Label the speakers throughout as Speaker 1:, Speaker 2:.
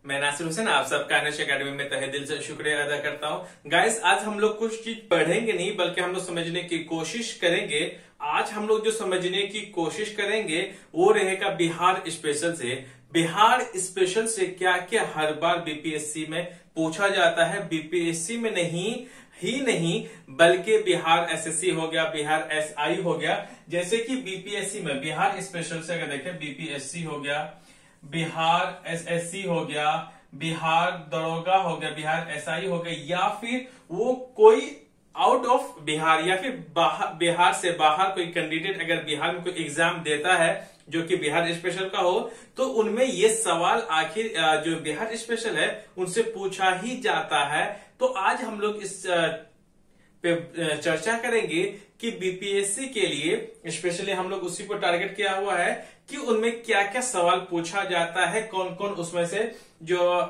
Speaker 1: मैं नासिर हुसैन आप सबका अनश अकेडमी में तहे दिल से शुक्रिया अदा करता हूं। गाइस, आज हम लोग कुछ चीज पढ़ेंगे नहीं बल्कि हम लोग समझने की कोशिश करेंगे। आज हम लोग जो समझने की कोशिश करेंगे वो रहेगा बिहार स्पेशल से। बिहार स्पेशल से क्या क्या हर बार बीपीएससी में पूछा जाता है। बीपीएससी में नहीं बल्कि बिहार एसएससी हो गया, बिहार एसआई हो गया। जैसे कि बीपीएससी में बिहार स्पेशल से अगर देखें, बीपीएससी हो गया, बिहार एसएससी हो गया, बिहार दरोगा हो गया, बिहार एसआई हो गया, या फिर वो कोई आउट ऑफ बिहार या फिर बिहार से बाहर कोई कैंडिडेट अगर बिहार में कोई एग्जाम देता है जो कि बिहार स्पेशल का हो, तो उनमें ये सवाल आखिर जो बिहार स्पेशल है उनसे पूछा ही जाता है। तो आज हम लोग इस पे चर्चा करेंगे कि बीपीएससी के लिए स्पेशली हम लोग उसी को टारगेट किया हुआ है कि उनमें क्या क्या सवाल पूछा जाता है, कौन कौन उसमें से जो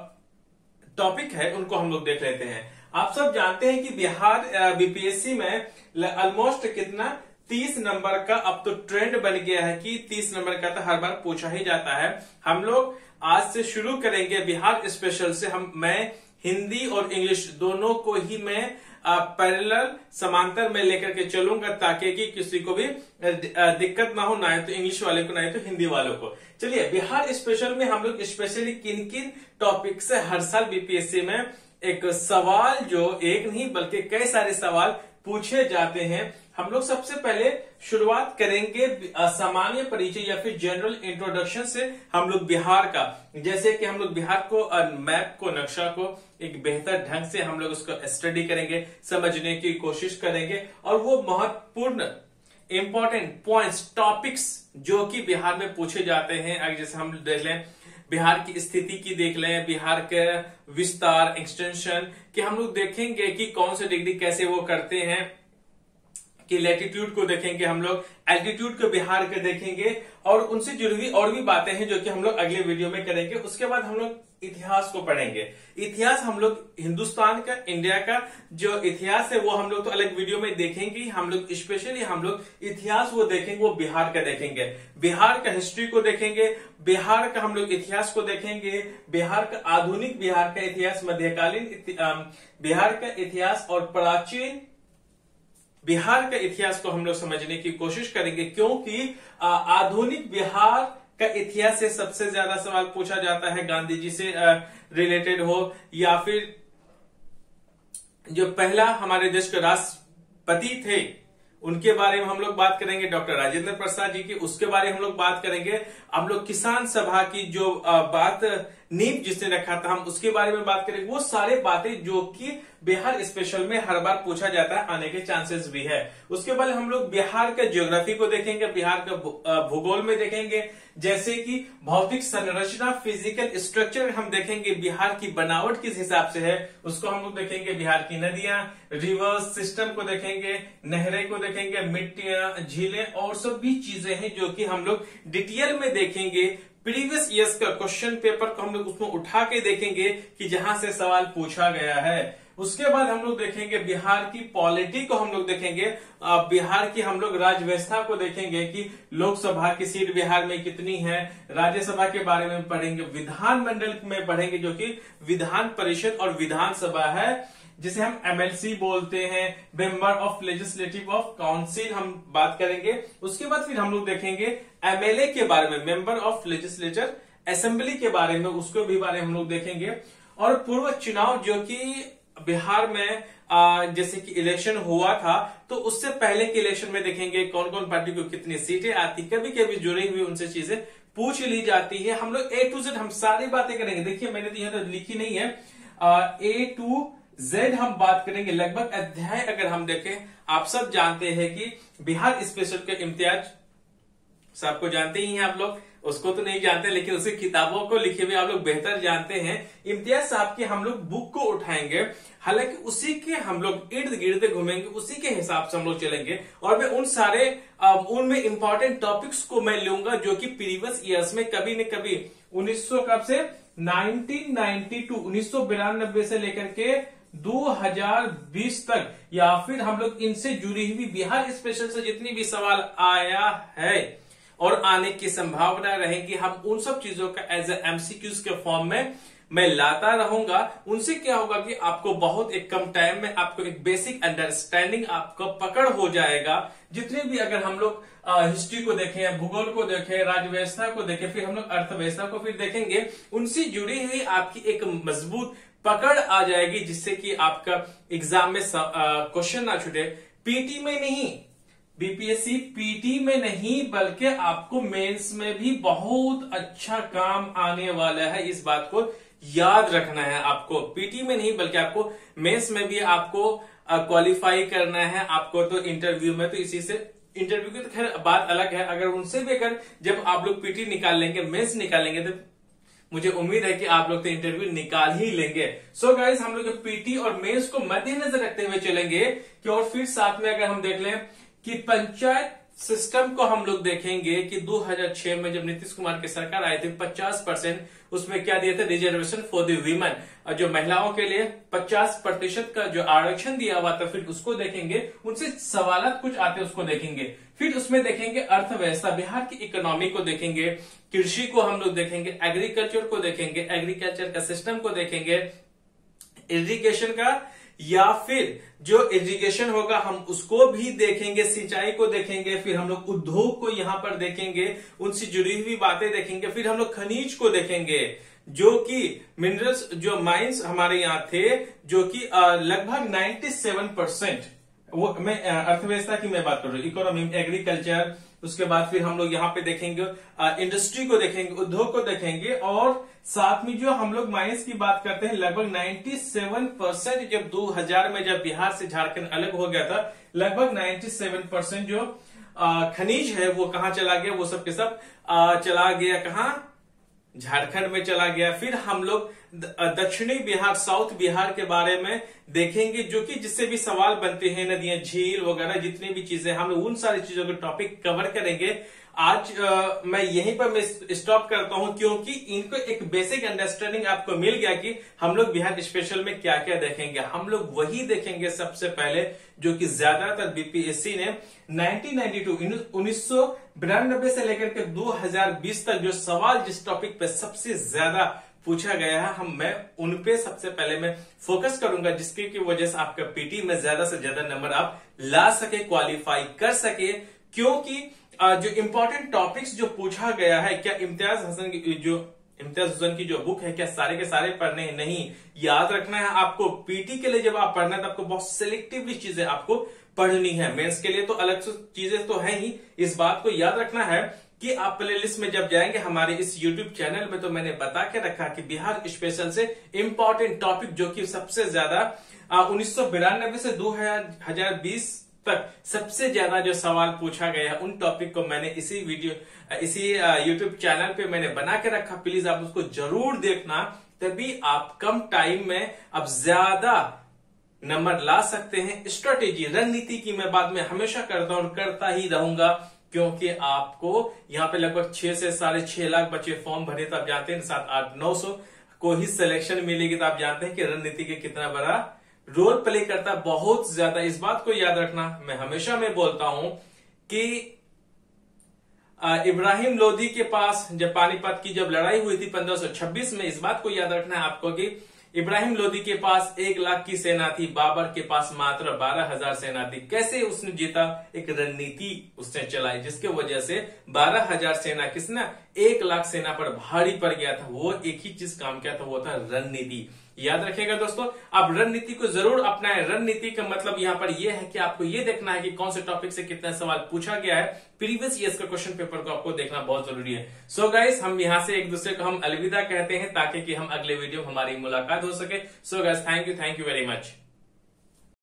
Speaker 1: टॉपिक है उनको हम लोग देख लेते हैं। आप सब जानते हैं कि बिहार बीपीएससी में ऑलमोस्ट कितना 30 नंबर का अब तो ट्रेंड बन गया है कि 30 नंबर का तो हर बार पूछा ही जाता है। हम लोग आज से शुरू करेंगे बिहार स्पेशल से। मैं हिंदी और इंग्लिश दोनों को ही मैं पैरेलल समांतर में लेकर के चलूंगा ताकि कि किसी को भी दिक्कत ना हो, ना तो इंग्लिश वाले को ना तो हिंदी वालों को। चलिए, बिहार स्पेशल में हम लोग स्पेशली किन किन टॉपिक से हर साल बीपीएससी में एक सवाल, जो एक नहीं बल्कि कई सारे सवाल पूछे जाते हैं। हम लोग सबसे पहले शुरुआत करेंगे सामान्य परिचय या फिर जनरल इंट्रोडक्शन से। हम लोग बिहार का, जैसे कि हम लोग बिहार को मैप को, नक्शा को एक बेहतर ढंग से हम लोग उसको स्टडी करेंगे, समझने की कोशिश करेंगे और वो महत्वपूर्ण इंपॉर्टेंट पॉइंट्स, टॉपिक्स जो कि बिहार में पूछे जाते हैं। जैसे हम देख लें बिहार की स्थिति की, देख लें बिहार के विस्तार, एक्सटेंशन कि हम लोग देखेंगे कि कौन से डिग्री कैसे वो करते हैं, कि लैटिट्यूड को देखेंगे हम लोग, एल्टीट्यूड को बिहार के देखेंगे और उनसे जुड़ी हुई और भी बातें हैं जो कि हम लोग अगले वीडियो में करेंगे। उसके बाद हम लोग इतिहास को पढ़ेंगे। इतिहास हम लोग हिंदुस्तान का, इंडिया का जो इतिहास है वो हम लोग तो अलग वीडियो में देखेंगे। हम लोग स्पेशली हम लोग इतिहास वो देखेंगे, वो बिहार का देखेंगे, बिहार का हिस्ट्री को देखेंगे, बिहार का हम लोग इतिहास को देखेंगे, बिहार का आधुनिक बिहार का इतिहास, मध्यकालीन बिहार का इतिहास और प्राचीन बिहार का इतिहास को हम लोग समझने की कोशिश करेंगे। क्योंकि आधुनिक बिहार का इतिहास से सबसे ज्यादा सवाल पूछा जाता है, गांधी जी से रिलेटेड हो या फिर जो पहला हमारे देश के राष्ट्रपति थे उनके बारे में हम लोग बात करेंगे, डॉक्टर राजेंद्र प्रसाद जी की, उसके बारे में हम लोग बात करेंगे। हम लोग किसान सभा की जो बात नींव जिसने रखा था, हम उसके बारे में बात करेंगे। वो सारे बातें जो कि बिहार स्पेशल में हर बार पूछा जाता है, आने के चांसेस भी है। उसके बाद हम लोग बिहार का ज्योग्राफी को देखेंगे, बिहार का भूगोल में देखेंगे, जैसे कि भौतिक संरचना, फिजिकल स्ट्रक्चर हम देखेंगे, बिहार की बनावट किस हिसाब से है उसको हम लोग देखेंगे, बिहार की नदियां, रिवर्स सिस्टम को देखेंगे, नहरें को देखेंगे, मिट्टियां, झीलें और सब भी चीजें हैं जो कि हम लोग डिटेल में देखेंगे। प्रीवियस ईयर्स का क्वेश्चन पेपर को हम लोग उसमें उठा के देखेंगे कि जहां से सवाल पूछा गया है। उसके बाद हम लोग देखेंगे बिहार की पॉलिटी को हम लोग देखेंगे, बिहार की हम लोग राज्य व्यवस्था को देखेंगे कि लोकसभा की सीट बिहार में कितनी है, राज्यसभा के बारे में पढ़ेंगे, विधानमंडल में पढ़ेंगे जो कि विधान परिषद और विधानसभा है, जिसे हम एमएलसी बोलते हैं, member of legislative of council हम बात करेंगे। उसके बाद फिर हम लोग देखेंगे एमएलए के बारे में, मेंबर ऑफ लेजिस्लेचर असेंबली के बारे में, उसको भी बारे में हम लोग देखेंगे। और पूर्व चुनाव जो कि बिहार में जैसे कि इलेक्शन हुआ था तो उससे पहले के इलेक्शन में देखेंगे कौन कौन पार्टी को कितनी सीटें आती, कभी कभी जुड़ी हुई उनसे चीजें पूछ ली जाती है। हम लोग A to Z हम सारी बातें करेंगे। देखिए, मैंने तो यहाँ तो लिखी नहीं है, A to Z हम बात करेंगे। लगभग अध्याय अगर हम देखें, आप सब जानते हैं कि बिहार स्पेशल के इम्तियाज साहब को जानते ही हैं आप लोग, उसको तो नहीं जानते लेकिन उसकी किताबों को लिखे हुए आप लोग बेहतर जानते हैं। इम्तियाज साहब की हम लोग बुक को उठाएंगे, हालांकि उसी के हम लोग इर्द गिर्द घूमेंगे, उसी के हिसाब से हम लोग चलेंगे और मैं उन सारे उनमें इंपॉर्टेंट टॉपिक्स को मैं लूंगा जो कि प्रीवियस ईयर्स में कभी न कभी 1992 से लेकर के 2020 तक या फिर हम लोग इनसे जुड़ी हुई बिहार स्पेशल से जितनी भी सवाल आया है और आने की संभावना रहेगी, हम उन सब चीजों का एज ए एमसीक्यूज के फॉर्म में मैं लाता रहूंगा। उनसे क्या होगा कि आपको बहुत एक कम टाइम में आपको एक बेसिक अंडरस्टैंडिंग आपको पकड़ हो जाएगा। जितने भी अगर हम लोग हिस्ट्री को देखें या भूगोल को देखें, राज्य व्यवस्था को देखें, फिर हम लोग अर्थव्यवस्था को फिर देखेंगे, उनसे जुड़ी हुई आपकी एक मजबूत पकड़ आ जाएगी, जिससे कि आपका एग्जाम में क्वेश्चन ना छूटे। पीटी में नहीं, बीपीएससी पीटी में नहीं बल्कि आपको मेंस में भी बहुत अच्छा काम आने वाला है। इस बात को याद रखना है आपको। पीटी में नहीं बल्कि आपको मेंस में भी आपको क्वालिफाई करना है। आपको तो इंटरव्यू में, तो इसी से इंटरव्यू की तो खैर बात अलग है, अगर उनसे भी अगर जब आप लोग पीटी निकाल लेंगे, मेंस निकाल लेंगे, तो मुझे उम्मीद है कि आप लोग तो इंटरव्यू निकाल ही लेंगे। सो गाइस, हम लोग पीटी और मेंस को मद्देनजर रखते हुए चलेंगे कि, और फिर साथ में अगर हम देख लें कि पंचायत सिस्टम को हम लोग देखेंगे कि 2006 में जब नीतीश कुमार की सरकार आई थी, 50% उसमें क्या दिए थे, रिजर्वेशन फॉर द वीमेन, और जो महिलाओं के लिए 50% का जो आरक्षण दिया हुआ था, फिर उसको देखेंगे। उनसे सवाल कुछ आते हैं, उसको देखेंगे। फिर उसमें देखेंगे अर्थव्यवस्था, बिहार की इकोनॉमी को देखेंगे, कृषि को हम लोग देखेंगे, एग्रीकल्चर को देखेंगे, एग्रीकल्चर का सिस्टम को देखेंगे, इरिगेशन का, या फिर जो इरिगेशन होगा हम उसको भी देखेंगे, सिंचाई को देखेंगे, फिर हम लोग उद्योग को यहां पर देखेंगे, उनसे जुड़ी हुई बातें देखेंगे, फिर हम लोग खनिज को देखेंगे, जो कि मिनरल्स, जो माइंस हमारे यहाँ थे, जो कि लगभग 97%, वो मैं अर्थव्यवस्था की मैं बात कर रहा हूँ, इकोनॉमी, एग्रीकल्चर, उसके बाद फिर हम लोग यहाँ पे देखेंगे इंडस्ट्री को देखेंगे, उद्योग को देखेंगे, और साथ में जो हम लोग माइंस की बात करते हैं, लगभग 97% जब 2000 में जब बिहार से झारखंड अलग हो गया था, लगभग 97% जो खनिज है वो कहाँ चला गया, वो सब के सब चला गया कहाँ, झारखंड में चला गया। फिर हम लोग दक्षिणी बिहार, साउथ बिहार के बारे में देखेंगे, जो कि जिससे भी सवाल बनते हैं, नदियां, झील वगैरह जितनी भी चीजें, हम लोग उन सारी चीजों के टॉपिक कवर करेंगे। आज मैं यहीं पर मैं स्टॉप करता हूं, क्योंकि इनको एक बेसिक अंडरस्टैंडिंग आपको मिल गया कि हम लोग बिहार स्पेशल में क्या क्या देखेंगे। हम लोग वही देखेंगे सबसे पहले जो कि ज्यादातर बीपीएससी ने 1992 से लेकर के 2020 तक जो सवाल जिस टॉपिक पे सबसे ज्यादा पूछा गया है, मैं उन पे सबसे पहले मैं फोकस करूंगा, जिसकी की वजह से आपका पीटी में ज्यादा से ज्यादा नंबर आप ला सके, क्वालिफाई कर सके। क्योंकि जो इंपॉर्टेंट टॉपिक्स जो पूछा गया है, क्या इम्तियाज हुसैन की जो बुक है, क्या सारे के सारे पढ़ने हैं? नहीं, याद रखना है आपको, पीटी के लिए जब आप पढ़ना है तो आपको बहुत सिलेक्टिवली चीजें आपको पढ़नी है। मेंस के लिए तो अलग से चीजें तो है ही, इस बात को याद रखना है कि आप प्लेलिस्ट में जब जाएंगे हमारे इस YouTube चैनल में, तो मैंने बता के रखा कि बिहार स्पेशल से इंपॉर्टेंट टॉपिक जो कि सबसे ज्यादा 1992 से 2020 तक सबसे ज्यादा जो सवाल पूछा गया है, उन टॉपिक को मैंने इसी YouTube चैनल पे मैंने बना के रखा। प्लीज आप उसको जरूर देखना, तभी आप कम टाइम में अब ज्यादा नंबर ला सकते हैं। स्ट्रेटेजी, रणनीति की मैं बात में हमेशा करता हूं और करता ही रहूंगा, क्योंकि आपको यहाँ पे लगभग 6 से 6.5 लाख बच्चे फॉर्म भरे, तो आप जानते हैं 7-8-900 को ही सिलेक्शन मिलेगी, तो आप जानते हैं कि रणनीति के कितना बड़ा रोल प्ले करता है, बहुत ज्यादा। इस बात को याद रखना, मैं हमेशा मैं बोलता हूं कि इब्राहिम लोधी के पास जब पानीपत की जब लड़ाई हुई थी 1526 में, इस बात को याद रखना है आपको कि इब्राहिम लोधी के पास 1 लाख की सेना थी, बाबर के पास मात्र 12,000 सेना थी। कैसे उसने जीता? एक रणनीति उसने चलाई, जिसके वजह से 12,000 सेना किसने 1 लाख सेना पर भारी पड़ गया था। वो एक ही चीज काम किया था, वो था रणनीति। याद रखिएगा दोस्तों, आप रणनीति को जरूर अपनाएं। रणनीति का मतलब यहाँ पर यह है कि आपको ये देखना है कि कौन से टॉपिक से कितना सवाल पूछा गया है। प्रीवियस ईयर्स का क्वेश्चन पेपर को आपको देखना बहुत जरूरी है। सो गाइस, हम यहाँ से एक दूसरे को हम अलविदा कहते हैं, ताकि कि हम अगले वीडियो में हमारी मुलाकात हो सके। So guys, thank you very much.